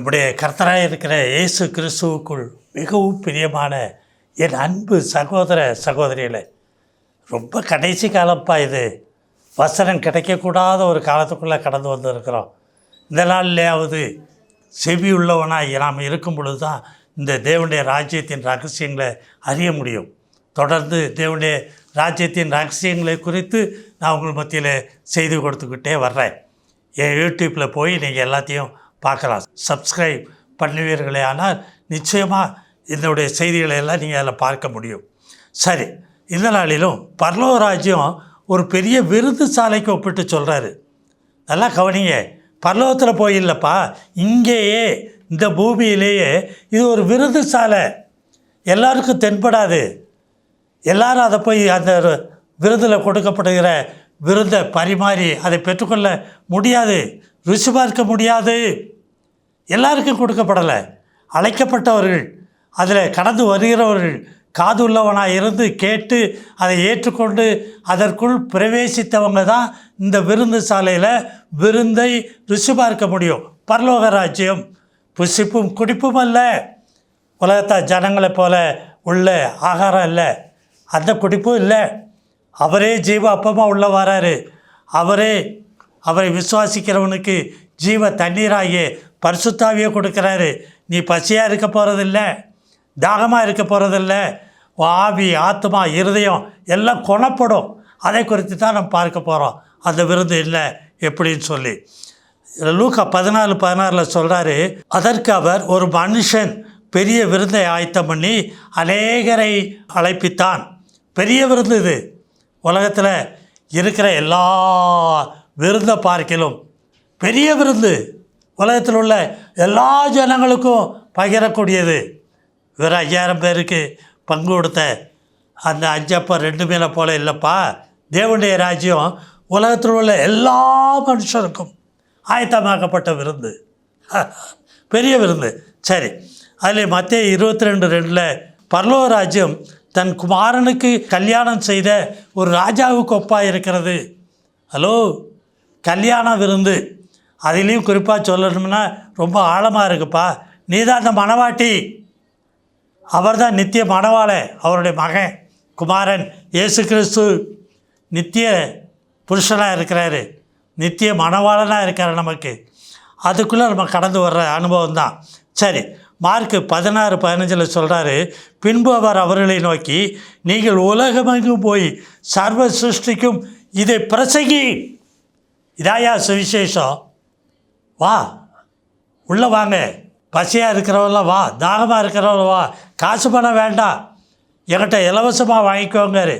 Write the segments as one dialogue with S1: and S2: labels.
S1: நம்முடைய கர்த்தராக இருக்கிற இயேசு கிறிஸ்துவுக்குள் மிகவும் பிரியமான என் அன்பு சகோதர சகோதரிகளே, ரொம்ப கடைசி காலப்பா இது. வசனம் கிடைக்கக்கூடாத ஒரு காலத்துக்குள்ளே கடந்து வந்திருக்கிறோம். இந்த நாள்லேயாவது செவி உள்ளவனாக நாம் இருக்கும் பொழுது தான் இந்த தேவனுடைய ராஜ்யத்தின் ரகசியங்களை அறிய முடியும். தொடர்ந்து தேவனுடைய ராஜ்யத்தின் ரகசியங்களை குறித்து நான் உங்கள் மத்தியில் செய்து கொடுத்துக்கிட்டே வர்றேன். என் யூடியூப்பில் போய் நீங்கள் எல்லாத்தையும் பார்க்கலாம். சப்ஸ்கிரைப் பண்ணுவீர்களே ஆனால் நிச்சயமாக இதனுடைய செய்திகளை எல்லாம் நீங்கள் அதில் பார்க்க முடியும். சரி, இந்த நாளிலும் பரலோக ராஜ்யம் ஒரு பெரிய விருது சாலைக்கு ஒப்பிட்டு சொல்கிறாரு. நல்லா கவனிங்க. பரலோகத்தில் போய் இல்லைப்பா, இங்கேயே இந்த பூமியிலேயே இது ஒரு விருது சாலை. எல்லாருக்கும் தென்படாது. எல்லாரும் அதை போய் அந்த விருதில் கொடுக்கப்படுகிற விருதை பரிமாறி அதை பெற்றுக்கொள்ள முடியாது, ருசி பார்க்க முடியாது. எல்லாருக்கும் கொடுக்கப்படலை. அழைக்கப்பட்டவர்கள், அதில் கடந்து வருகிறவர்கள், காது உள்ளவனாக இருந்து கேட்டு அதை ஏற்றுக்கொண்டு அதற்குள் பிரவேசித்தவங்க தான் இந்த விருந்து சாலையில் விருந்தை ருசி பார்க்க முடியும். பரலோக ராஜ்யம் புசிப்பும் குடிப்பும் அல்ல, உலகத்தை ஜனங்களை போல உள்ள ஆகாரம் இல்லை, அந்த குடிப்பும் இல்லை. அவரே ஜீவ அப்பமாக உள்ள வராரு. அவரை விசுவாசிக்கிறவனுக்கு ஜீவ தண்ணீராகிய பரிசுத்தாவியை கொடுக்குறாரு. நீ பசியாக இருக்க போகிறதில்ல, தாகமாக இருக்க போகிறதில்ல. ஆவி, ஆத்மா, இருதயம் எல்லாம் குணப்படும். அதை குறித்து தான் நம்ம பார்க்க போகிறோம். அந்த விருது இல்லை எப்படின்னு சொல்லி லூக்கா 14:16 சொல்கிறாரு, அதற்கு அவர் ஒரு மனுஷன் பெரிய விருந்தை ஆயத்தம் பண்ணி அநேகரை அழைப்பித்தான். பெரிய விருந்து இது. உலகத்தில் இருக்கிற எல்லா விருந்தை பார்க்கிலும் பெரிய விருந்து, உலகத்தில் உள்ள எல்லா ஜனங்களுக்கும் பகிரக்கூடியது. வெறும் 5000 பேருக்கு பங்கு கொடுத்த அந்த 5 அப்பம் 2 மீனை போல இல்லைப்பா. தேவனுடைய ராஜ்யம் உலகத்தில் உள்ள எல்லா மனுஷருக்கும் ஆயத்தமாக்கப்பட்ட விருந்து, பெரிய விருந்து. சரி, அதில் மத்தேயு 22:2 பரலோக ராஜ்யம் தன் குமாரனுக்கு கல்யாணம் செய்த ஒரு ராஜாவுக்கு ஒப்பாக இருக்கிறது. ஹலோ, கல்யாண விருந்து. அதிலையும் குறிப்பாக சொல்லணும்னா ரொம்ப ஆழமாக இருக்குப்பா. நீ தான் அந்த மணவாட்டி, அவர் தான் நித்திய மணவாளை. அவருடைய மகன் குமாரன் இயேசு கிறிஸ்து நித்திய புருஷனாக இருக்கிறாரு, நித்திய மணவாளனாக இருக்கார் நமக்கு. அதுக்குள்ளே நம்ம கடந்து வர்ற அனுபவம் தான். சரி, மார்க் 16:15 சொல்கிறாரு, பின்பு அவர் அவர்களை நோக்கி, நீங்கள் உலகமெங்கும் போய் சர்வ சிருஷ்டிக்கும் இதை பிரசங்கி. இதாயா சுவிசேஷம். வா, உள்ளே வாங்க. பசியாக இருக்கிறவங்களாம் வா, தாகமாக இருக்கிறவங்க வா, காசு பணம் வேண்டாம், என்கிட்ட இலவசமாக வாங்கிக்கோங்காரு,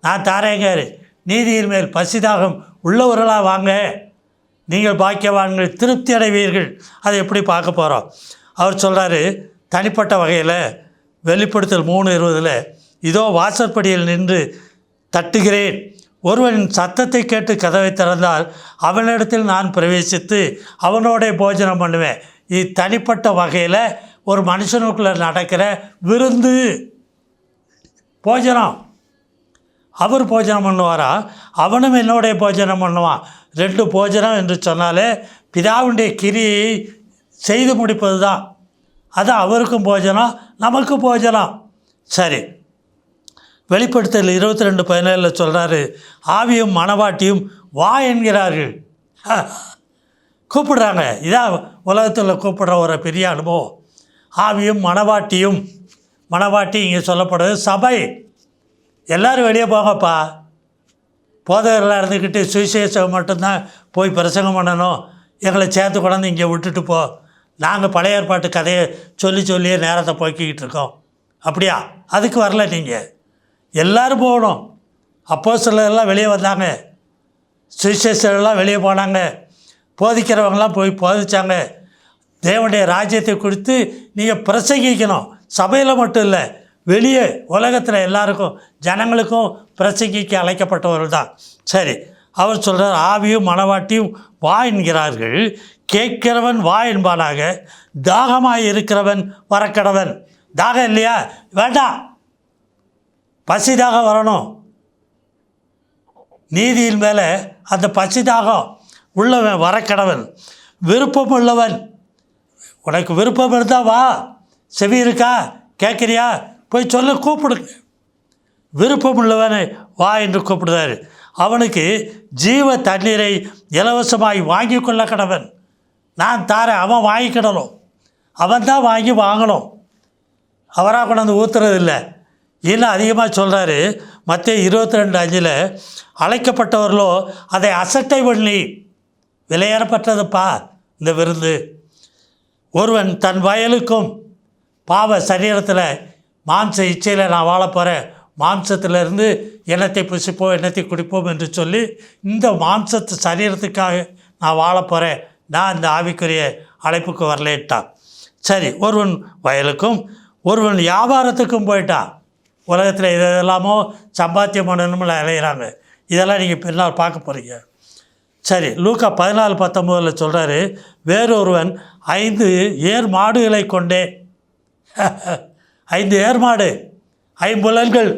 S1: நான் தாரேங்காரு. நீதியின் மேல் பசி தாகம் உள்ளவர்களாக வாங்க, நீங்கள் பாக்கியவான்கள், திருப்தி அடைவீர்கள். அதை எப்படி பார்க்க போகிறோம். அவர் சொல்கிறாரு, தனிப்பட்ட வகையில் வெளிப்படுத்தல் 3:20 இதோ வாசற்படியில் நின்று தட்டுகிறேன், ஒருவன் சத்தத்தை கேட்டு கதவை திறந்தால் அவனிடத்தில் நான் பிரவேசித்து அவனோட போஜனம் பண்ணுவேன். இது தனிப்பட்ட வகையில் ஒரு மனுஷனுக்குள்ளே நடக்கிற விருந்து, போஜனம். அவர் போஜனம் பண்ணுவாரா, அவனும் என்னோடைய போஜனம் பண்ணுவான். 2 போஜனம் என்று சொன்னாலே பிதாவுடைய கிரியை செய்து முடிப்பது தான். அது அவருக்கும் போஜனம், நமக்கும் போஜனம். சரி, வெளிப்படுத்தல் 22:17 சொல்கிறாரு, ஆவியும் மணவாட்டியும் வா என்கிறார்கள். கூப்பிடுறாங்க. இதான் உலகத்தில் கூப்பிடுற ஒரு பெரிய அனுபவம். ஆவியும் மணவாட்டியும். மணவாட்டி இங்கே சொல்லப்படுறது சபை. எல்லோரும் வெளியே போங்கப்பா. போதகர்களாக இருந்துக்கிட்டு சுவிசேஷம் மட்டும்தான் போய் பிரசங்கம் பண்ணணும், எங்களை சேர்த்து கொண்டாந்து இங்கே விட்டுட்டு போ, நாங்கள் பழைய ஏற்பாட்டு கதையை சொல்லியே நேரத்தை போய்க்கிட்டு இருக்கோம். அப்படியா? அதுக்கு வரல. நீங்கள் எல்லோரும் போகணும். அப்போஸ்தலர்கள்லாம் வெளியே வந்தாங்க, சுவிசேஷர்கள்லாம் வெளியே போனாங்க, போதிக்கிறவங்களாம் போய் போதிச்சாங்க. தேவனுடைய ராஜ்யத்தை குறித்து நீங்கள் பிரசங்கிக்கணும். சபையில் மட்டும் இல்லை, வெளியே உலகத்தில் எல்லாருக்கும் ஜனங்களுக்கும் பிரசங்கிக்க அழைக்கப்பட்டவர்கள் தான். சரி, அவர் சொல்கிறார், ஆவியும் மணவாட்டியும் வா என்கிறார்கள், கேட்கிறவன் வா என்பானாக, தாகமாக இருக்கிறவன் வரக்கடவன். தாகம் இல்லையா? வேண்டாம், பசி தாகம் வரணும். நீதியின் மேலே அந்த பசி தாகம் உள்ளவன் வரக்கடவன். விருப்பம் உள்ளவன் உனக்கு விருப்பம் இருந்தால் வா, செவி இருக்கா, கேட்குறியா, போய் சொல்ல கூப்பிடுங்க. விருப்பம் உள்ளவனை வா என்று கூப்பிடுறாரு. அவனுக்கு ஜீவ தண்ணீரை இலவசமாய் வாங்கி கொள்ள கடவன். நான் தாரேன், அவன் வாங்கிக்கிடணும். அவன் தான் வாங்கணும், அவராக கொண்டாந்து ஊற்றுறதில்லை. இன்னும் அதிகமாக சொல்கிறாரு மத்தேயு 22:5, அழைக்கப்பட்டவர்களோ அதை அசட்டை பண்ணி, விலையேறப்பட்டதுப்பா இந்த விருந்து. ஒருவன் தன் வயலுக்கும் பாவ சரீரத்தில் மாம்ச இச்சையில் நான் வாழ போகிறேன், மாம்சத்திலிருந்து எண்ணத்தை புசிப்போம் எண்ணத்தை குடிப்போம் என்று சொல்லி இந்த மாம்சத்து சரீரத்துக்காக நான் வாழ போகிறேன், நான் இந்த ஆவிக்குரிய அழைப்புக்கு வரலேட்டான். சரி, ஒருவன் வயலுக்கும் ஒருவன் வியாபாரத்துக்கும் போயிட்டான். உலகத்தில் இதெல்லாமோ சம்பாத்தியம் பண்ணணும்னு அலையிறாங்க. இதெல்லாம் நீங்கள் பின்னால் பார்க்க போகிறீங்க. சரி, லூக்கா 14:19 சொல்கிறாரு, வேறொருவன் 5 ஏர் மாடுகளை கொண்டே 5 ஏர் மாடு, 5 புலன்கள்,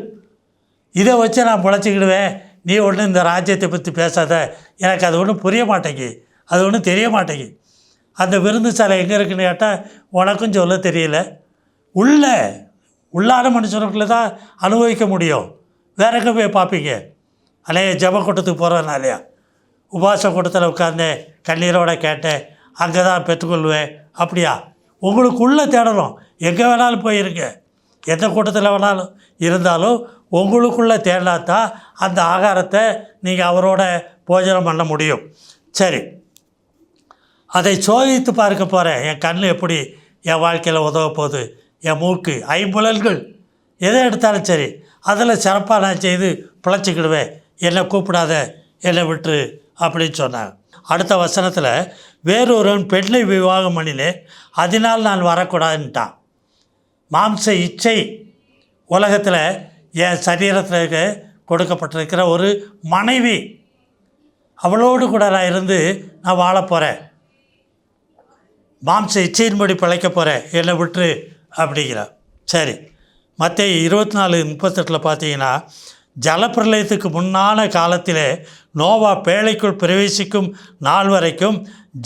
S1: இதை வச்சு நான் பிழைச்சிக்கிடுவேன், நீ ஒன்றும் இந்த ராஜ்யத்தை பற்றி பேசாத, எனக்கு அது ஒன்றும் புரிய மாட்டேங்கி, அது ஒன்றும் தெரிய மாட்டேங்கி. அந்த விருந்து சாலை எங்கே இருக்குன்னு கேட்டால் உனக்கும் சொல்ல தெரியல. உள்ளான மனுஷனுக்குள்ளே தான் அனுபவிக்க முடியும். வேற எங்கே போய் பார்ப்பீங்க? அலைய ஜப கூட்டத்துக்கு போகிறதுனாலையா? உபாச கூட்டத்தில் உட்கார்ந்தேன், கண்ணீரோட கேட்டேன், அங்கே தான் பெற்றுக்கொள்வேன் அப்படியா? உங்களுக்குள்ளே தேடணும். எங்கே வேணாலும் போயிருங்க, எந்த கூட்டத்தில் வேணாலும் இருந்தாலும் உங்களுக்குள்ளே தேடினாத்தான் அந்த ஆகாரத்தை நீங்கள் அவரோட போஜனம் பண்ண முடியும். சரி, அதை சோதித்து பார்க்க போகிறேன். என் கண் எப்படி என் வாழ்க்கையில் உதவ போகுது, என் மூக்கு, 5 புலன்கள், எதை எடுத்தாலும் சரி, அதில் சிறப்பாக நான் செய்து பிழைச்சிக்கிடுவேன், என்னை கூப்பிடாத, என்னை விட்டுரு அப்படின்னு சொன்னாங்க. அடுத்த வசனத்தில், வேறொருவன் பெண்ணை விவாகம் பண்ணினேன், அதனால் நான் வரக்கூடாதுன்ட்டான். மாம்ச இச்சை உலகத்தில் என் சரீரத்தில் கொடுக்கப்பட்டிருக்கிற ஒரு மனைவி, அவளோடு கூட நான் இருந்து நான் வாழ போகிறேன், மாம்ச இச்சையின்படி பிழைக்க போகிறேன், என்னை விட்டுரு அப்படிங்கிறார். சரி, மத்தேயு 24:38 பார்த்தீங்கன்னா, ஜலப்பிரளயத்துக்கு முன்னான காலத்திலே நோவா பேழைக்குள் பிரவேசிக்கும் நாள் வரைக்கும்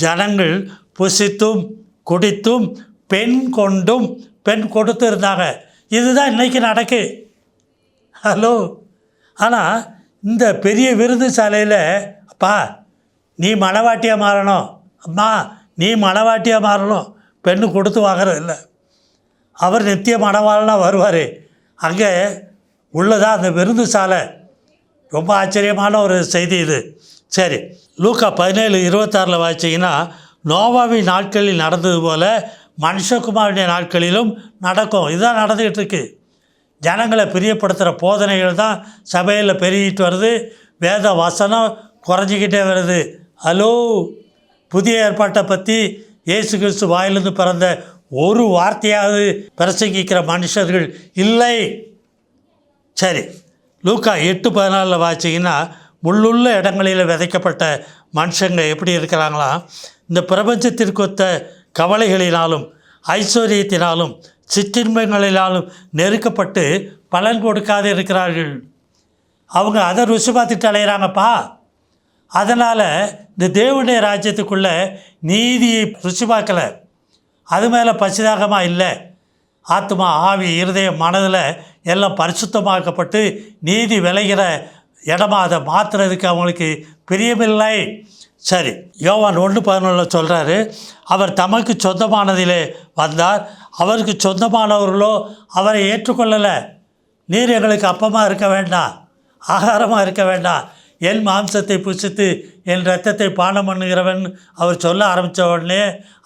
S1: ஜனங்கள் புசித்தும் குடித்தும் பெண் கொடுத்து இருந்தாங்க. இதுதான் இன்றைக்கி நடக்கு. ஹலோ, ஆனால் இந்த பெரிய விருந்து சாலையில், அப்பா நீ மணவாட்டியாக மாறணும், அம்மா நீ மணவாட்டியாக மாறணும், பெண்ணு கொடுத்து வாங்குறது இல்லை. அவர் நித்திய மணவாளனாக வருவார். அங்கே உள்ளதான் அந்த விருந்து சாலை. ரொம்ப ஆச்சரியமான ஒரு செய்தி இது. சரி, லூக்கா 17:26 வாசிச்சிங்கன்னா, நோவாவின் நாட்களில் நடந்தது போல் மனுஷகுமாருடைய நாட்களிலும் நடக்கும். இதுதான் நடந்துக்கிட்டு இருக்கு. ஜனங்களை பிரியப்படுத்துகிற போதனைகள் தான் சபையில் பெருகிட்டு வருது. வேத வசனம் குறைஞ்சிக்கிட்டே வருது. ஹலோ, புதிய ஏற்பாட்டை பற்றி இயேசு கிறிஸ்து வாயிலிருந்து பிறந்த ஒரு வார்த்தையாவது பிரசங்கிக்கிற மனுஷர்கள் இல்லை. சரி, லூக்கா 8:14 வாசிச்சிங்கன்னா, முள்ளுள்ள இடங்களில் விதைக்கப்பட்ட மனுஷங்க எப்படி இருக்கிறாங்களாம், இந்த பிரபஞ்சத்திற்கொத்த கவலைகளினாலும் ஐஸ்வர்யத்தினாலும் சிற்றின்பங்களினாலும் நெருக்கப்பட்டு பலன் கொடுக்காது இருக்கிறார்கள். அவங்க அதை ருசி பார்த்துட்டு அலையிறாங்கப்பா. அதனால் இந்த தேவனுடைய ராஜ்யத்துக்குள்ளே நீதியை ருசி பார்க்கலை, அது மேலே பசிதாகமாக இல்லை. ஆத்மா, ஆவி, இருதயம், மனதில் எல்லாம் பரிசுத்தமாக்கப்பட்டு நீதி விளைகிற இடமா அதை மாற்றுறதுக்கு அவங்களுக்கு பிரியமில்லை. சரி, யோவான் 1:11 சொல்கிறாரு, அவர் தமக்கு சொந்தமானதிலே வந்தார், அவருக்கு சொந்தமானவர்களோ அவரை ஏற்றுக்கொள்ளலை. நீர் எங்களுக்கு அப்பமாக இருக்க வேண்டாம், ஆகாரமாக இருக்க வேண்டாம், என் மாம்சத்தை புசித்து என் இரத்தத்தை பானம் பண்ணுகிறவன் அவர் சொல்ல ஆரம்பித்த உடனே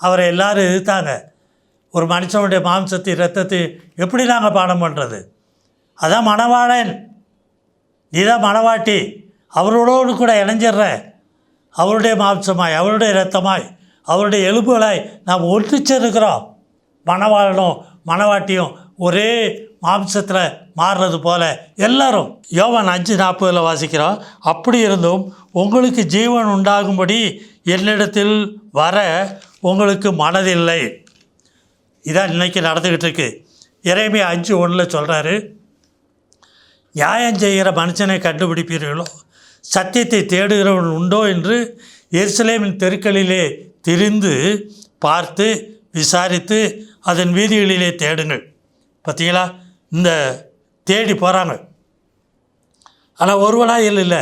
S1: அவரை எல்லோரும் எதிர்த்தாங்க. ஒரு மனுஷனுடைய மாம்சத்தை இரத்தத்தை எப்படி நாங்கள் பானம் பண்ணுறது? அதான் மணவாளன், நீதான் மணவாட்டி, அவரோடு கூட இணைஞ்சிடுற. அவருடைய மாம்சமாய், அவருடைய இரத்தமாய், அவருடைய எலும்புகளாய் நாம் ஒன்றிச்சிருக்கிறோம். மணவாளனும் மணவாட்டியும் ஒரே மாம்சத்தில் மாறுறது போல எல்லாரும். யோவான் 5:40 வாசிக்கிறோம், அப்படி இருந்தும் உங்களுக்கு ஜீவன் உண்டாகும்படி என்னிடத்தில் வர உங்களுக்கு மனதில்லை. இதான் இன்றைக்கி நடந்துக்கிட்டு இருக்கு. எரேமியா 5:1 சொல்கிறாரு, நியாயம் செய்கிற மனுஷனை கண்டுபிடிப்பீர்களோ, சத்தியத்தை தேடுகிறவன் உண்டோ என்று எருசலேமின் தெருக்களிலே திரிந்து பார்த்து விசாரித்து அதன் வீதிகளிலே தேடுங்கள். பார்த்தீங்களா, இந்த தேடி போகிறாங்க. ஆனால் ஒருவனாயில் இல்லை.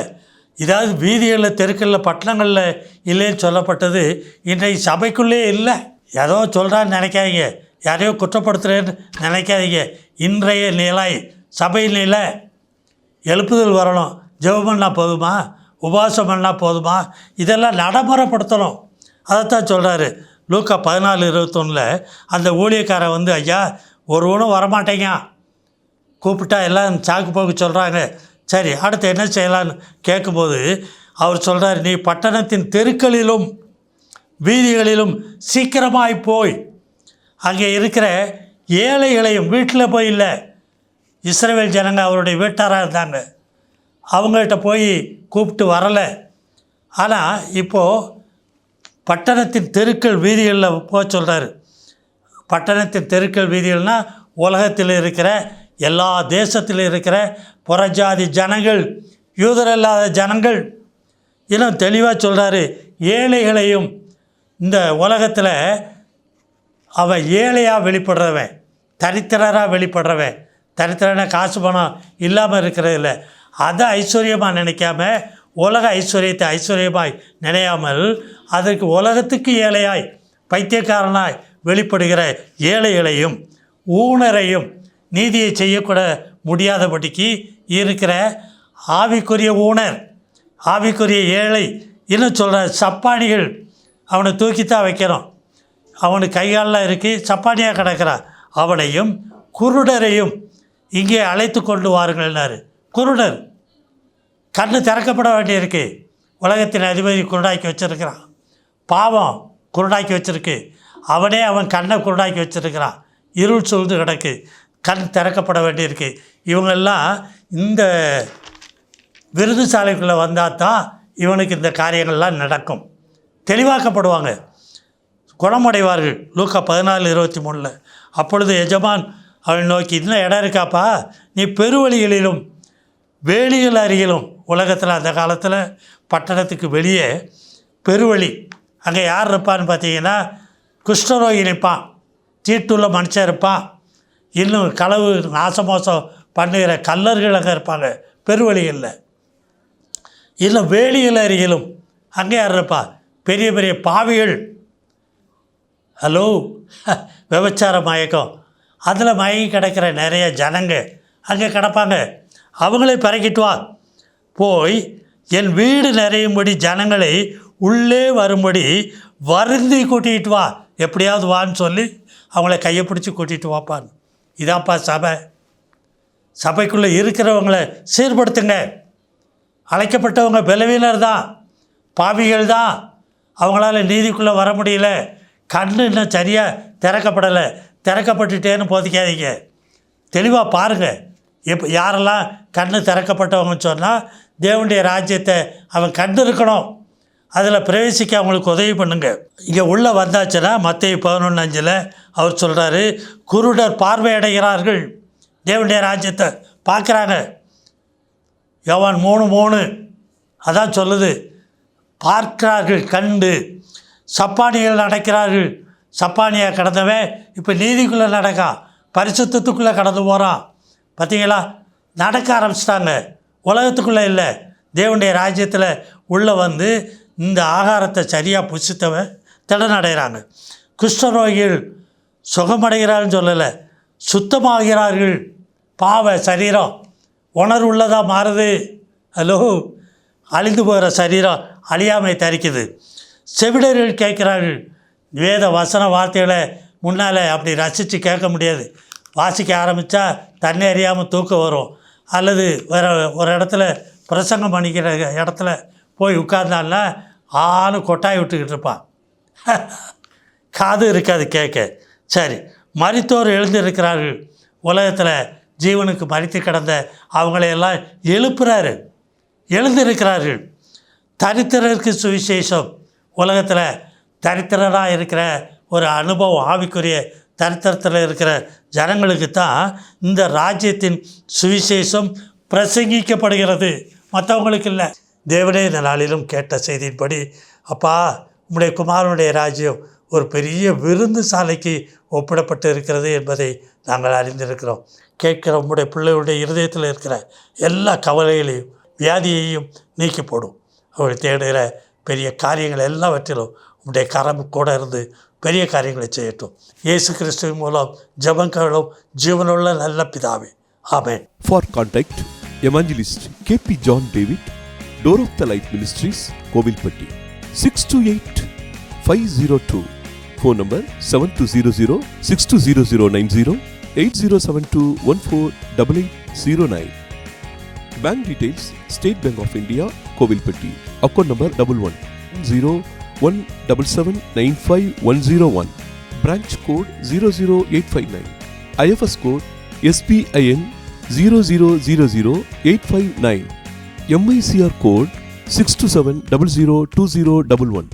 S1: இதாவது வீதிகளில், தெருக்களில், பட்டணங்களில் இல்லைன்னு சொல்லப்பட்டது இன்றைக்கு சபைக்குள்ளே இல்லை. ஏதோ சொல்கிறான்னு நினைக்காதீங்க, யாரையோ குற்றப்படுத்துகிறேன்னு நினைக்காதீங்க. இன்றைய நிலை சபை நிலை. எழுப்புதல் வரணும். ஜெபம் பண்ணால் போதுமா? உபவாசம் பண்ணால் போதுமா? இதெல்லாம் நடைமுறைப்படுத்தணும். அதைத்தான் சொல்கிறாரு லூக்கா 14:21. அந்த ஊழியக்காரன் வந்து, ஐயா ஒருவனும் வரமாட்டேங்க, கூப்பிட்டா எல்லாம் சாக்கு போக்கு சொல்கிறாங்க, சரி அடுத்து என்ன செய்யலான்னு கேட்கும்போது அவர் சொல்கிறார், நீ பட்டணத்தின் தெருக்களிலும் வீதிகளிலும் சீக்கிரமாய் போய் அங்கே இருக்கிற ஏழைகளையும், வீட்டில் போய் இல்லை, இஸ்ரவேல் ஜனங்க அவருடைய வீட்டாராக இருந்தாங்க, அவங்கள்ட்ட போய் கூப்பிட்டு வரலை. ஆனால் இப்போது பட்டணத்தின் தெருக்கள் வீதிகளில் போக சொல்கிறாரு. பட்டணத்தின் தெருக்கள் வீதிகள்னால் உலகத்தில் இருக்கிற எல்லா தேசத்தில் இருக்கிற புறஜாதி ஜனங்கள், யூதரல்லாத ஜனங்கள். இன்னும் தெளிவாக சொல்கிறாரு, ஏழைகளையும். இந்த உலகத்தில் அவன் ஏழையாக வெளிப்படுறவன், தரித்திரராக வெளிப்படுறவன், தரித்திரனா காசு பணம் இல்லாமல் இருக்கிறதில்ல, அதை ஐஸ்வர்யமாக நினைக்காம உலக ஐஸ்வர்யத்தை ஐஸ்வர்யமாய் நினையாமல் அதற்கு உலகத்துக்கு ஏழையாய் பைத்தியக்காரனாய் வெளிப்படுகிற ஏழைகளையும் ஊனரையும், நீதியை செய்யக்கூட முடியாதபடிக்கு இருக்கிற ஆவிக்குரிய ஊனர், ஆவிக்குரிய ஏழை, இன்னும் சொல்கிற சப்பானிகள், அவனை தூக்கித்தான் வைக்கிறோம், அவனுக்கு கைகாலெலாம் இருக்குது, சப்பானியாக கிடக்கிறான், அவனையும் குருடரையும் இங்கே அழைத்து கொண்டு வாருங்கள்னாரு. குருடர் கண்ணு திறக்கப்பட வேண்டியிருக்கு. உலகத்தின் அதிபதி குருடாக்கி வச்சுருக்கிறான், பாவம் குருடாக்கி வச்சுருக்கு, அவனே அவன் கண்ணை குருடாக்கி வச்சுருக்கிறான், இருள் சூழ்ந்து கிடக்கு, கண் திறக்கப்பட வேண்டியிருக்கு. இவங்கெல்லாம் இந்த விருது சாலைக்குள்ளே வந்தால் தான் இவனுக்கு இந்த காரியங்கள்லாம் நடக்கும், தெளிவாக்கப்படுவாங்க, குணமடைவார்கள். லூக்கா 14:23. அப்பொழுது எஜமான் அவன் நோக்கி, இன்னும் இடம் இருக்காப்பா, நீ பெருவழிகளிலும் வேலிகள் அருகிலும், உலகத்தில் அந்த காலத்தில் பட்டணத்துக்கு வெளியே பெருவழி, அங்கே யார் இருப்பான்னு பார்த்தீங்கன்னா குஷ்டரோகி நிற்பான், தீட்டுள்ள மனுஷன் இருப்பான், இன்னும் களவு நாசமோசம் பண்ணுகிற கல்லர்கள் அங்கே இருப்பாங்க பெருவழிகளில். இன்னும் வேலிகள் அருகிலும் அங்கே யார் இருப்பா? பெரிய பெரிய பாவிகள். ஹலோ, விபச்சார மயக்கம், அதில் மயங்கி கிடக்கிற நிறைய ஜனங்க அங்கே கிடப்பாங்க. அவங்களே பறக்கிட்டு வா, போய் என் வீடு நிறையும்படி ஜனங்களை உள்ளே வரும்படி வருந்தி கூட்டிகிட்டு வா, எப்படியாவது வான்னு சொல்லி அவங்கள கையை பிடிச்சி கூட்டிகிட்டு வாப்பான்னு. இதான்ப்பா சபை. சபைக்குள்ளே இருக்கிறவங்கள சீர்படுத்துங்க. அழைக்கப்பட்டவங்க பலவீனர் தான், பாவிகள் தான், அவங்களால நீதிக்குள்ளே வர முடியல, கண்ணு இன்னும் சரியாக திறக்கப்படலை, திறக்கப்பட்டுட்டேன்னு போதிக்காதீங்க, தெளிவாக பாருங்கள். யாரெல்லாம் கண்ணு திறக்கப்பட்டவங்கன்னு சொன்னால் தேவனுடைய ராஜ்யத்தை அவன் கண்டு இருக்கணும், அதில் பிரவேசிக்க அவங்களுக்கு உதவி பண்ணுங்க. இங்கே உள்ளே வந்தாச்சுன்னா மத்தேயு 11:5 அவர் சொல்கிறாரு, குருடர் பார்வையடைகிறார்கள், தேவனுடைய ராஜ்யத்தை பார்க்குறாங்க. யோவான் 3:3 அதான் சொல்லுது, பார்க்கிறார்கள் கண்டு. சப்பானிகள் நடக்கிறார்கள், சப்பானியாக கடந்தவன் இப்போ நீதிக்குள்ளே நடக்கான், பரிசுத்தத்துக்குள்ளே கடந்து போகிறான். பார்த்தீங்களா, நடக்க ஆரம்பிச்சிட்டாங்க, உலகத்துக்குள்ளே இல்லை, தேவனுடைய ராஜ்யத்தில் உள்ளே வந்து இந்த ஆகாரத்தை சரியாக புசித்தவன் திடனடைகிறாங்க. குஷ்டரோகிகள் சுகமடைகிறான்னு சொல்லலை, சுத்தமாகிறார்கள். பாவ சரீரம் உணர்வுள்ளதாக மாறுது. ஹலோ, அழிந்து போகிற சரீரம் அழியாமை தரிக்குது. செவிடர்கள் கேட்குறார்கள். வேத வசன வார்த்தைகளை முன்னால் அப்படி ரசித்து கேட்க முடியாது, வாசிக்க ஆரம்பித்தா தண்ணி அறியாமல் தூக்கம் வரும், அல்லது வேறு ஒரு இடத்துல பிரசங்கம் பண்ணிக்கிற இடத்துல போய் உட்கார்ந்தான்னா ஆளு கொட்டாய் விட்டுக்கிட்டு இருப்பான், காது இருக்காது கேட்க. சரி, மரித்தோர் எழுந்திருக்கிறார்கள். உலகத்தில் ஜீவனுக்கு மரித்து கிடந்த அவங்களையெல்லாம் எழுப்புறாரு, எழுந்திருக்கிறார்கள். தரித்திரருக்கு சுவிசேஷம். உலகத்தில் தரித்திரராக இருக்கிற ஒரு அனுபவம், ஆவிக்குரிய தரித்திரத்தில் இருக்கிற ஜனங்களுக்கு தான் இந்த ராஜ்யத்தின் சுவிசேஷம் பிரசங்கிக்கப்படுகிறது, மற்றவங்களுக்கு இல்லை. தேவனே இந்த நாளிலும் கேட்ட செய்தியின்படி, அப்பா உம்முடைய குமாரனுடைய ராஜ்யம் ஒரு பெரிய விருந்து சாலைக்கு ஒப்பிடப்பட்டு இருக்கிறது என்பதை நாங்கள் அறிந்திருக்கிறோம். கேட்கிற உம்முடைய பிள்ளைகளுடைய இருதயத்தில் இருக்கிற எல்லா கவலைகளையும் வியாதியையும் நீக்கி போடும். அவர்கள் தேடுகிற பெரிய காரியங்கள் எல்லாவற்றிலும் உம்முடைய கரம் கூட இருந்து பெரிய காரியங்களை செய்யட்டும். இயேசு கிறிஸ்துவின் மூலம் ஜெபங்களும் ஜீவனுள்ள நல்ல பிதாவே, ஆமென்.
S2: For contact, Evangelist K.P. John David, Door of the Light Ministries, Kovilpatti, 628-502. Phone number 7200-620090, 8072148809. Bank details: State Bank of India, Kovilpatti. Account number 1101779511. Branch code 00859. IFS code SBIN 0000859. MICR code 627002011.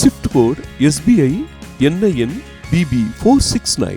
S2: SWIFT code SBI NIN BB 469.